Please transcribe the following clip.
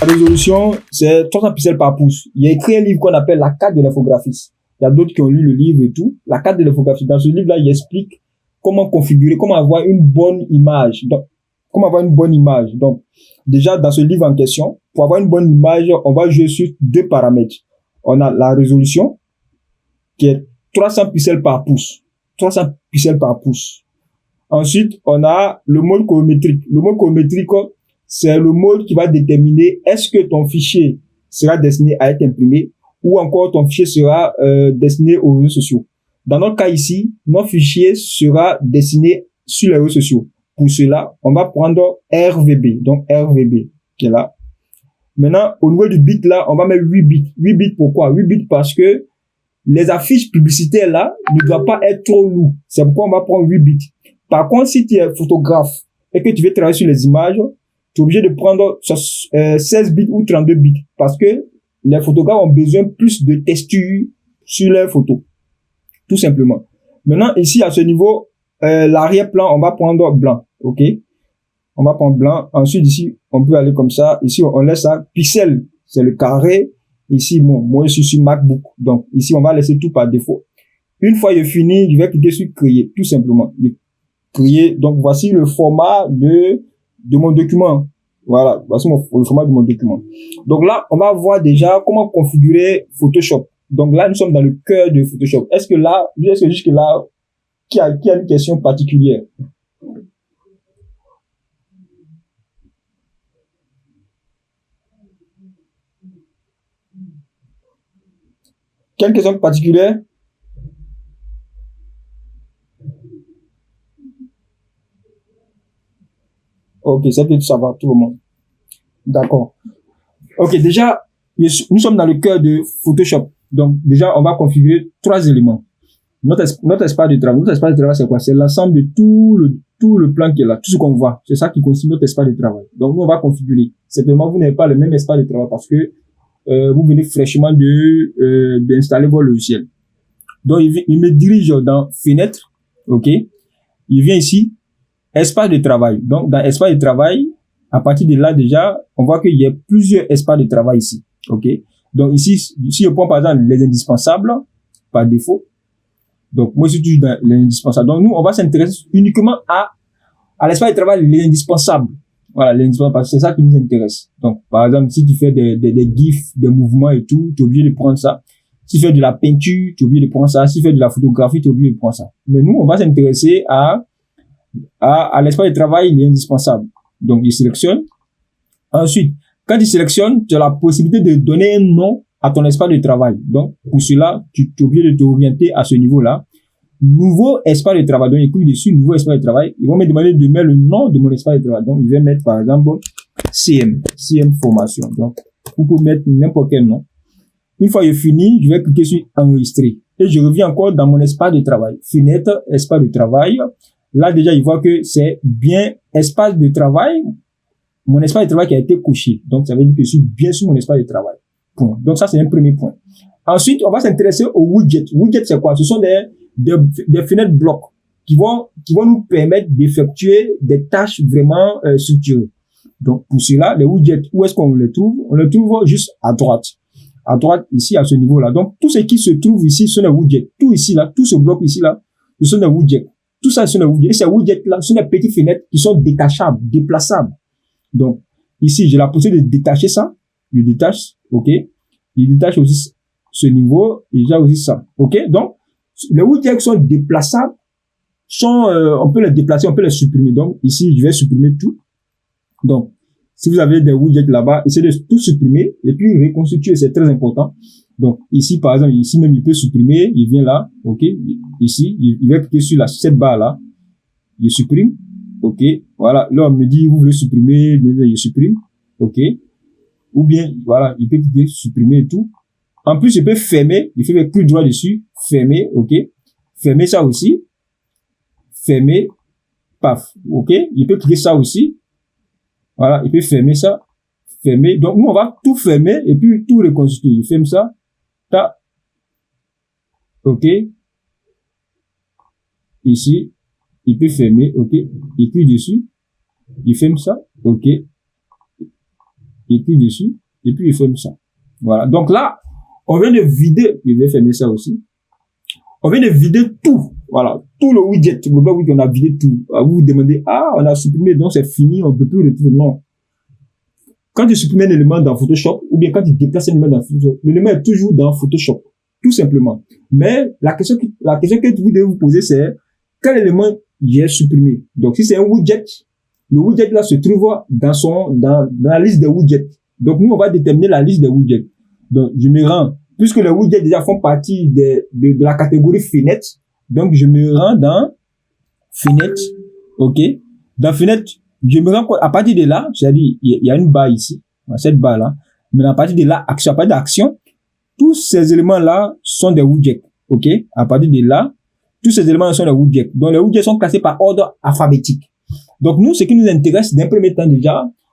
La résolution, c'est 300 pixels par pouce. Il y a écrit un livre qu'on appelle La carte de l'infographiste. Il y a d'autres qui ont lu le livre et tout. La carte de l'infographiste. Dans ce livre-là, il explique comment configurer, comment avoir une bonne image. Donc, comment avoir une bonne image. Donc, déjà, dans ce livre en question, pour avoir une bonne image, on va jouer sur deux paramètres. On a la résolution, qui est 300 pixels par pouce. 300 pixels par pouce. Ensuite, on a le mode chronométrique. Le mode chronométrique, c'est le mode qui va déterminer est-ce que ton fichier sera destiné à être imprimé ou encore ton fichier sera destiné aux réseaux sociaux. Dans notre cas ici, notre fichier sera destiné sur les réseaux sociaux. Pour cela, on va prendre RVB, donc RVB qui est là. Maintenant, au niveau du bit là, on va mettre 8 bits. 8 bits pourquoi? 8 bits parce que les affiches publicitaires là ne doivent pas être trop lourdes. C'est pourquoi on va prendre 8 bits. Par contre, si tu es photographe et que tu veux travailler sur les images, tu es obligé de prendre 16 bits ou 32 bits parce que les photographes ont besoin plus de texture sur leurs photos. Tout simplement. Maintenant, ici, à ce niveau, l'arrière-plan, on va prendre blanc. OK? On va prendre blanc. Ensuite, ici, on peut aller comme ça. Ici, on laisse ça. Pixel, c'est le carré. Ici, bon, moi, je suis sur MacBook. Donc, ici, on va laisser tout par défaut. Une fois je finis, je vais cliquer sur créer, tout simplement. Créer. Donc, voici le format de mon document. Voilà. Voici le format de mon document. Donc là, on va voir déjà comment configurer Photoshop. Donc là, nous sommes dans le cœur de Photoshop. Est-ce que jusque là, qui a une question particulière? Quelle question particulière? Ok, c'est que ça va tout le monde. D'accord. Ok, déjà, nous sommes dans le cœur de Photoshop. Donc, déjà, on va configurer 3 éléments. Notre espace de travail. Notre espace de travail, c'est quoi? C'est l'ensemble de tout le plan qui est là, tout ce qu'on voit. C'est ça qui constitue notre espace de travail. Donc, nous, on va configurer. Certainement, vous n'avez pas le même espace de travail parce que vous venez fraîchement d'installer votre logiciel. Donc, il me dirige dans Fenêtre. Ok. Il vient ici, espace de travail. Donc, dans espace de travail, à partir de là, déjà, on voit qu'il y a plusieurs espaces de travail ici. OK? Donc, ici, si je prends par exemple les indispensables, par défaut. Donc, moi, je suis toujours dans les indispensables. Donc, nous, on va s'intéresser uniquement à l'espace de travail, les indispensables. Voilà, les indispensables, parce que c'est ça qui nous intéresse. Donc, par exemple, si tu fais des gifs, des mouvements et tout, tu es obligé de prendre ça. Si tu fais de la peinture, tu es obligé de prendre ça. Si tu fais de la photographie, tu es obligé de prendre ça. Mais nous, on va s'intéresser à l'espace de travail, il est indispensable. Donc, il sélectionne. Ensuite, quand tu sélectionnes, tu as la possibilité de donner un nom à ton espace de travail. Donc, pour cela, tu es obligé de t'orienter à ce niveau-là. Nouveau espace de travail. Donc, il clique dessus, nouveau espace de travail. Ils vont me demander de mettre le nom de mon espace de travail. Donc, je vais mettre, par exemple, CM formation. Donc, vous pouvez mettre n'importe quel nom. Une fois que j'ai fini, je vais cliquer sur enregistrer. Et je reviens encore dans mon espace de travail. Fenêtre, espace de travail. Là, déjà, il voit que c'est bien espace de travail. Mon espace de travail qui a été coché. Donc, ça veut dire que je suis bien sur mon espace de travail. Point. Donc, ça, c'est un premier point. Ensuite, on va s'intéresser aux widgets. Widgets, c'est quoi? Ce sont des fenêtres blocs qui vont nous permettre d'effectuer des tâches vraiment structurées. Donc, pour cela, les widgets, où est-ce qu'on les trouve? On les trouve juste à droite. À droite, ici, à ce niveau-là. Donc, tout ce qui se trouve ici, ce sont des widgets. Tout ici, là, tout ce bloc ici, là, ce sont des widgets. Tout ça, ce sont des widgets. Et ces widgets-là, ce sont des petites fenêtres qui sont détachables, déplaçables. Donc, ici, j'ai la possibilité de détacher ça. Je détache, ok. Je détache aussi ce niveau, et j'ai aussi ça, ok. Donc, les widgets qui sont déplaçables on peut les déplacer, on peut les supprimer. Donc, ici, je vais supprimer tout. Donc, si vous avez des widgets là-bas, essayez de tout supprimer et puis reconstituer, c'est très important. Donc, ici, par exemple, ici même, il peut supprimer, il vient là, ok. Ici, il va cliquer sur cette barre là, il supprime. OK. Voilà. Là, on me dit, vous voulez supprimer, je supprime. OK. Ou bien, voilà, il peut cliquer supprimer et tout. En plus, il peut fermer. Il fait clic droit dessus. Fermer. OK. Fermer ça aussi. Fermer. Paf. OK. Il peut cliquer ça aussi. Voilà. Il peut fermer ça. Fermer. Donc, nous, on va tout fermer et puis tout reconstituer. Il ferme ça. Ta. OK. Ici. Il peut fermer, ok. Il clique dessus. Il ferme ça, ok. j'écris dessus, et puis je ferme ça. Voilà. Donc là, on vient de vider, je vais fermer ça aussi. On vient de vider tout. Voilà. Tout le widget, le bloc widget, on a vidé tout. Vous vous demandez, on a supprimé, donc c'est fini, on peut plus retrouver. Non. Quand tu supprimes un élément dans Photoshop, ou bien quand tu déplaces un élément dans Photoshop, l'élément est toujours dans Photoshop. Tout simplement. Mais la question que vous devez vous poser, c'est quel élément j'ai supprimé. Donc, si c'est un widget, le widget là se trouve dans la liste des widgets. Donc, nous, on va déterminer la liste des widgets. Donc, je me rends, puisque les widgets déjà font partie de la catégorie fenêtre, donc je me rends dans fenêtre, ok. Dans fenêtre, je me rends à partir de là, c'est-à-dire, il y a une barre ici, cette barre là, mais à partir de là, action, à partir d'action, tous ces éléments-là sont des widgets, ok. À partir de là, tous ces éléments sont des widgets. Donc, les widgets sont classés par ordre alphabétique. Donc, nous, ce qui nous intéresse d'un premier temps déjà,